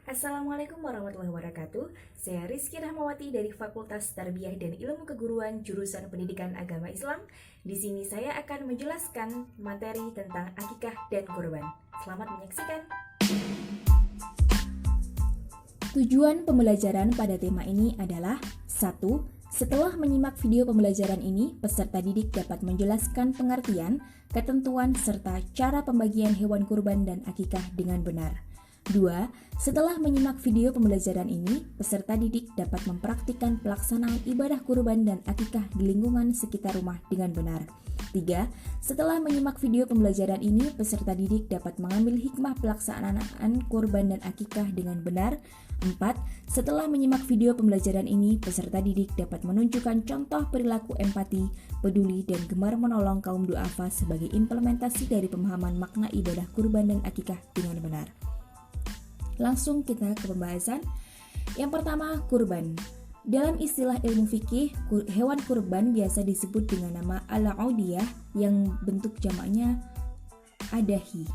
Assalamualaikum warahmatullahi wabarakatuh. Saya Rizky Rahmawati dari Fakultas Tarbiyah dan Ilmu Keguruan Jurusan Pendidikan Agama Islam. Di sini saya akan menjelaskan materi tentang akikah dan kurban. Selamat menyaksikan. Tujuan pembelajaran pada tema ini adalah 1. Setelah menyimak video pembelajaran ini, peserta didik dapat menjelaskan pengertian, ketentuan, serta cara pembagian hewan kurban dan akikah dengan benar. 2. Setelah menyimak video pembelajaran ini, peserta didik dapat mempraktikkan pelaksanaan ibadah kurban dan akikah di lingkungan sekitar rumah dengan benar. 3. Setelah menyimak video pembelajaran ini, peserta didik dapat mengambil hikmah pelaksanaan kurban dan akikah dengan benar. 4. Setelah menyimak video pembelajaran ini, peserta didik dapat menunjukkan contoh perilaku empati, peduli, dan gemar menolong kaum duafa sebagai implementasi dari pemahaman makna ibadah kurban dan akikah dengan benar. Langsung kita ke pembahasan. Yang pertama, kurban. Dalam istilah ilmu fikih, hewan kurban biasa disebut dengan nama al-udiyah yang bentuk jamaknya adahi.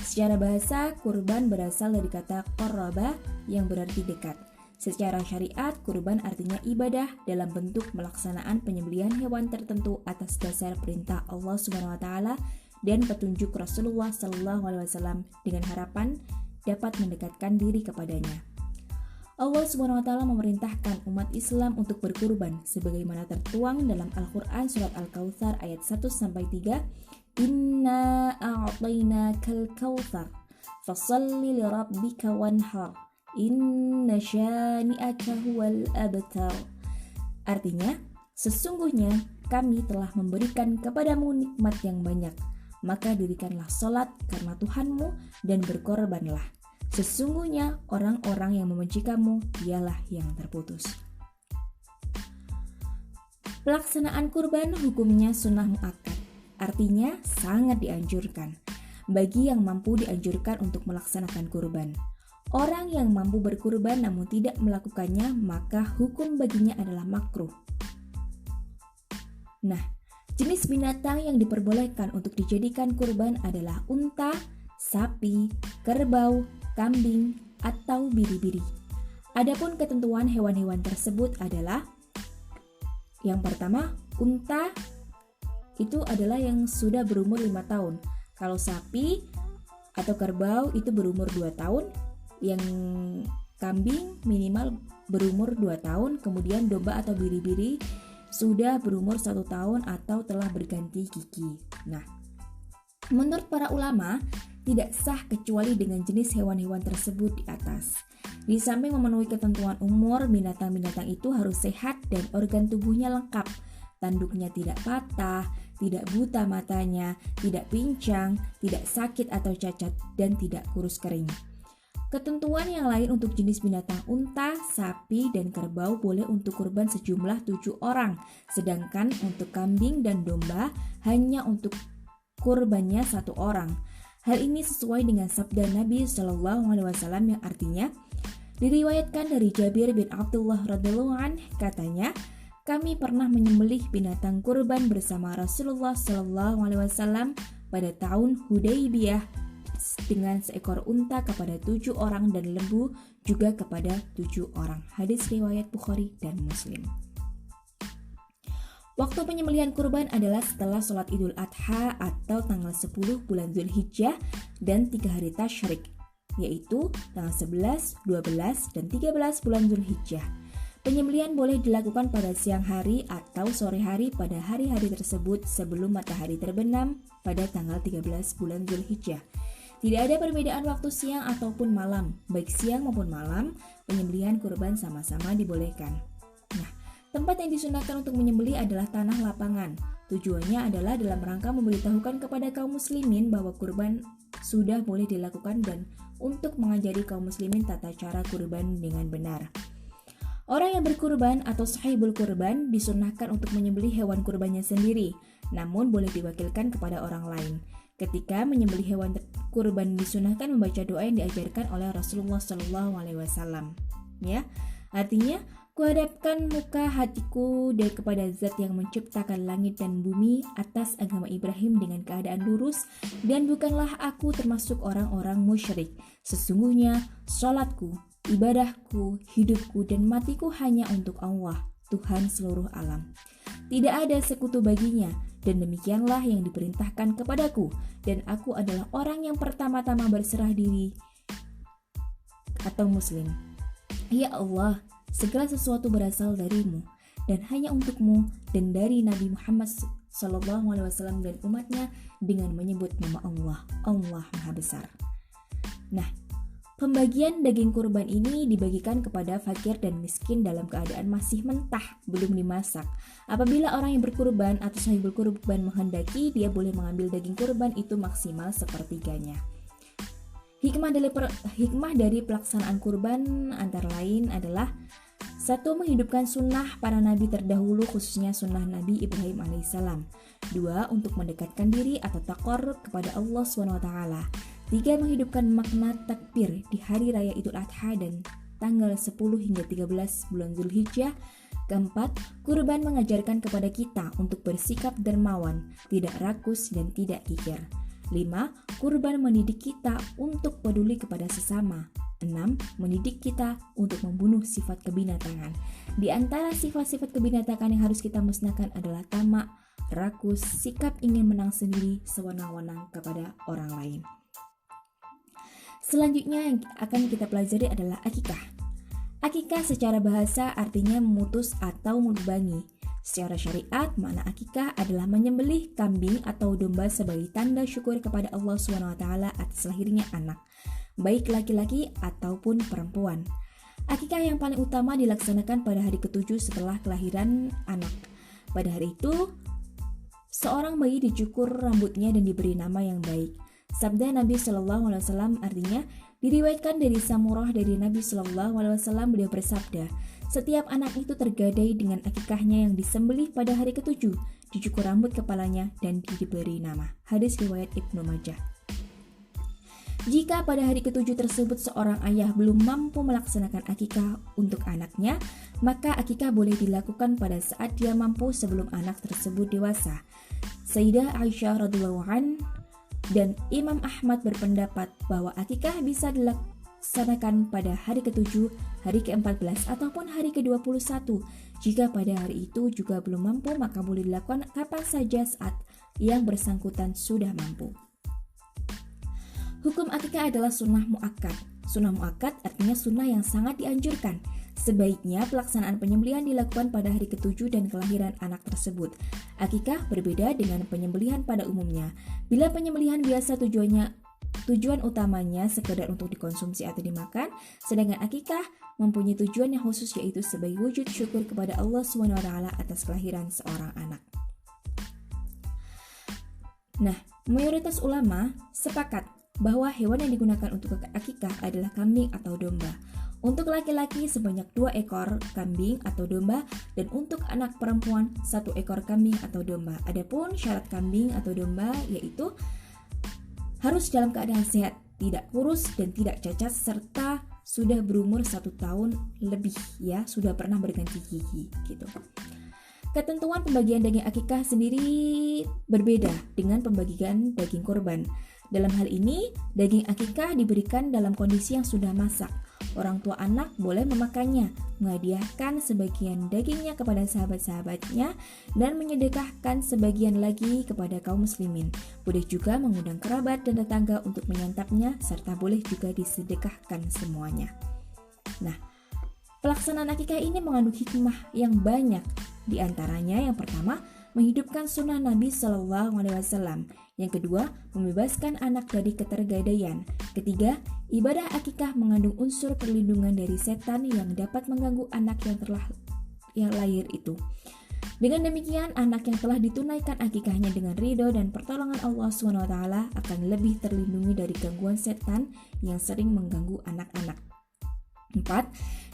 Secara bahasa, kurban berasal dari kata qarraba yang berarti dekat. Secara syariat, kurban artinya ibadah dalam bentuk melaksanaan penyembelihan hewan tertentu atas dasar perintah Allah Subhanahu wa taala dan petunjuk Rasulullah sallallahu alaihi wasallam dengan harapan dapat mendekatkan diri kepadanya. Allah Subhanahu wa taala memerintahkan umat Islam untuk berkurban sebagaimana tertuang dalam Al-Qur'an surat Al-Kautsar ayat 1-3. Inna a'tainakal kautsar fashalli lirabbika wanhar inna syani'aka huwal abtar. Artinya, sesungguhnya kami telah memberikan kepadamu nikmat yang banyak, maka dirikanlah sholat karena Tuhanmu dan berkorbanlah. Sesungguhnya orang-orang yang membenci kamu ialah yang terputus. Pelaksanaan kurban hukumnya sunnah muakkad, artinya sangat dianjurkan. Bagi yang mampu dianjurkan untuk melaksanakan kurban. Orang yang mampu berkurban namun tidak melakukannya, maka hukum baginya adalah makruh. Nah, jenis binatang yang diperbolehkan untuk dijadikan kurban adalah unta, sapi, kerbau, kambing, atau biri-biri. Adapun ketentuan hewan-hewan tersebut adalah yang pertama, unta itu adalah yang sudah berumur 5 tahun. Kalau sapi atau kerbau itu berumur 2 tahun, yang kambing minimal berumur 2 tahun, kemudian domba atau biri-biri sudah berumur 1 tahun atau telah berganti gigi. Nah, menurut para ulama, tidak sah kecuali dengan jenis hewan-hewan tersebut di atas. Di samping memenuhi ketentuan umur, binatang-binatang itu harus sehat dan organ tubuhnya lengkap. Tanduknya tidak patah, tidak buta matanya, tidak pincang, tidak sakit atau cacat, dan tidak kurus kering. Ketentuan yang lain untuk jenis binatang unta, sapi, dan kerbau boleh untuk kurban sejumlah 7 orang, sedangkan untuk kambing dan domba hanya untuk kurbannya 1 orang. Hal ini sesuai dengan sabda Nabi Shallallahu Alaihi Wasallam yang artinya, diriwayatkan dari Jabir bin Abdullah radhiyallahu anhu, katanya, kami pernah menyembelih binatang kurban bersama Rasulullah Shallallahu Alaihi Wasallam pada tahun Hudaybiyah dengan seekor unta kepada 7 orang dan lembu juga kepada 7 orang. Hadis riwayat Bukhari dan Muslim. Waktu penyembelihan kurban adalah setelah sholat Idul Adha atau tanggal 10 bulan Zulhijjah dan 3 hari tasyrik, yaitu tanggal 11, 12, dan 13 bulan Zulhijjah. Penyembelihan boleh dilakukan pada siang hari atau sore hari pada hari-hari tersebut sebelum matahari terbenam pada tanggal 13 bulan Zulhijjah. Tidak ada perbedaan waktu siang ataupun malam, baik siang maupun malam, penyembelihan kurban sama-sama dibolehkan. Nah, tempat yang disunahkan untuk menyembelih adalah tanah lapangan. Tujuannya adalah dalam rangka memberitahukan kepada kaum muslimin bahwa kurban sudah boleh dilakukan dan untuk mengajari kaum muslimin tata cara kurban dengan benar. Orang yang berkurban atau sahibul kurban disunahkan untuk menyembelih hewan kurbannya sendiri, namun boleh diwakilkan kepada orang lain. Ketika menyembelih hewan kurban disunahkan membaca doa yang diajarkan oleh Rasulullah Shallallahu Alaihi Wasallam. Ya, artinya Kuhadapkan muka hatiku dari kepada zat yang menciptakan langit dan bumi atas agama Ibrahim dengan keadaan lurus, dan bukanlah aku termasuk orang-orang musyrik. Sesungguhnya salatku, ibadahku, hidupku, dan matiku hanya untuk Allah, Tuhan seluruh alam. Tidak ada sekutu baginya, dan demikianlah yang diperintahkan kepadaku, dan aku adalah orang yang pertama-tama berserah diri atau muslim. Ya Allah, segala sesuatu berasal darimu, dan hanya untukmu, dan dari Nabi Muhammad SAW dan umatnya, dengan menyebut nama Allah. Allah Maha Besar. Nah, pembagian daging kurban ini dibagikan kepada fakir dan miskin dalam keadaan masih mentah, belum dimasak. Apabila orang yang berkurban atau sahibul kurban menghendaki, dia boleh mengambil daging kurban itu maksimal sepertiganya. Hikmah dari pelaksanaan kurban antara lain adalah: 1. Menghidupkan sunnah para nabi terdahulu, khususnya sunnah Nabi Ibrahim alaihissalam. 2. Untuk mendekatkan diri atau taqarrub kepada Allah SWT. 3. Menghidupkan makna takbir di hari raya Idul Adha dan tanggal 10 hingga 13 bulan Zulhijjah. 4. Kurban mengajarkan kepada kita untuk bersikap dermawan, tidak rakus dan tidak kikir. 5. Kurban mendidik kita untuk peduli kepada sesama. 6. Mendidik kita untuk membunuh sifat kebinatangan. Di antara sifat-sifat kebinatangan yang harus kita musnahkan adalah tamak, rakus, sikap ingin menang sendiri, sewenang-wenang kepada orang lain. Selanjutnya yang akan kita pelajari adalah akikah. Akikah secara bahasa artinya memutus atau melubangi. Secara syariat, makna akikah adalah menyembelih kambing atau domba sebagai tanda syukur kepada Allah SWT atas lahirnya anak, baik laki-laki ataupun perempuan. Akikah yang paling utama dilaksanakan pada hari ke-7 setelah kelahiran anak. Pada hari itu, seorang bayi dicukur rambutnya dan diberi nama yang baik. Sabda Nabi SAW artinya, diriwayatkan dari Samurah dari Nabi SAW, beliau bersabda, setiap anak itu tergadai dengan akikahnya yang disembelih pada hari ke-7, dicukur rambut kepalanya dan diberi nama. Hadis riwayat Ibnu Majah. Jika pada hari ke-7 tersebut seorang ayah belum mampu melaksanakan akikah untuk anaknya, maka akikah boleh dilakukan pada saat dia mampu sebelum anak tersebut dewasa. Sayyidah Aisyah radhiyallahu anha dan Imam Ahmad berpendapat bahwa akikah bisa dilaksanakan pada hari ke-7, hari ke-14, ataupun hari ke-21. Jika pada hari itu juga belum mampu, maka boleh dilakukan kapan saja saat yang bersangkutan sudah mampu. Hukum akikah adalah sunnah muakkad. Sunnah muakkad artinya sunnah yang sangat dianjurkan. Sebaiknya pelaksanaan penyembelihan dilakukan pada hari ke-7 dan kelahiran anak tersebut. Akikah berbeda dengan penyembelihan pada umumnya. Bila penyembelihan biasa tujuan utamanya sekedar untuk dikonsumsi atau dimakan, sedangkan akikah mempunyai tujuan yang khusus, yaitu sebagai wujud syukur kepada Allah SWT atas kelahiran seorang anak. Nah, mayoritas ulama sepakat bahwa hewan yang digunakan untuk akikah adalah kambing atau domba. Untuk laki-laki sebanyak 2 ekor kambing atau domba, dan untuk anak perempuan 1 ekor kambing atau domba. Adapun syarat kambing atau domba yaitu harus dalam keadaan sehat, tidak kurus dan tidak cacat, serta sudah berumur 1 tahun lebih, ya, sudah pernah berganti gigi gitu. Ketentuan pembagian daging akikah sendiri berbeda dengan pembagian daging kurban. Dalam hal ini, daging akikah diberikan dalam kondisi yang sudah masak. Orang tua anak boleh memakannya, menghadiahkan sebagian dagingnya kepada sahabat-sahabatnya, dan menyedekahkan sebagian lagi kepada kaum muslimin. Boleh juga mengundang kerabat dan tetangga untuk menyantapnya, serta boleh juga disedekahkan semuanya. Nah, pelaksanaan akikah ini mengandung hikmah yang banyak. Di antaranya yang pertama, menghidupkan sunnah Nabi SAW. Yang kedua, membebaskan anak dari ketergadaian. Ketiga, ibadah akikah mengandung unsur perlindungan dari setan yang dapat mengganggu anak yang lahir itu. Dengan demikian, anak yang telah ditunaikan akikahnya dengan ridho dan pertolongan Allah SWT akan lebih terlindungi dari gangguan setan yang sering mengganggu anak-anak. 4.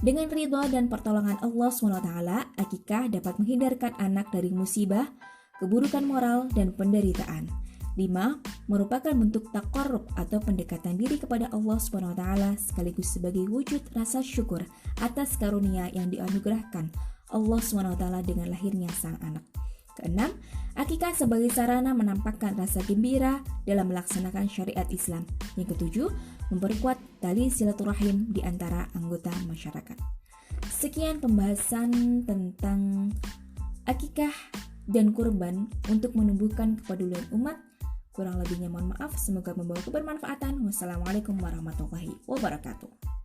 Dengan ridho dan pertolongan Allah SWT, akikah dapat menghindarkan anak dari musibah, keburukan moral, dan penderitaan. 5. Merupakan bentuk taqarrub atau pendekatan diri kepada Allah SWT sekaligus sebagai wujud rasa syukur atas karunia yang dianugerahkan Allah SWT dengan lahirnya sang anak. Keenam, akikah sebagai sarana menampakkan rasa gembira dalam melaksanakan syariat Islam. Yang ketujuh, memperkuat tali silaturahim di antara anggota masyarakat. Sekian pembahasan tentang akikah dan kurban untuk menumbuhkan kepedulian umat. Kurang lebihnya mohon maaf, semoga membawa kebermanfaatan. Wassalamualaikum warahmatullahi wabarakatuh.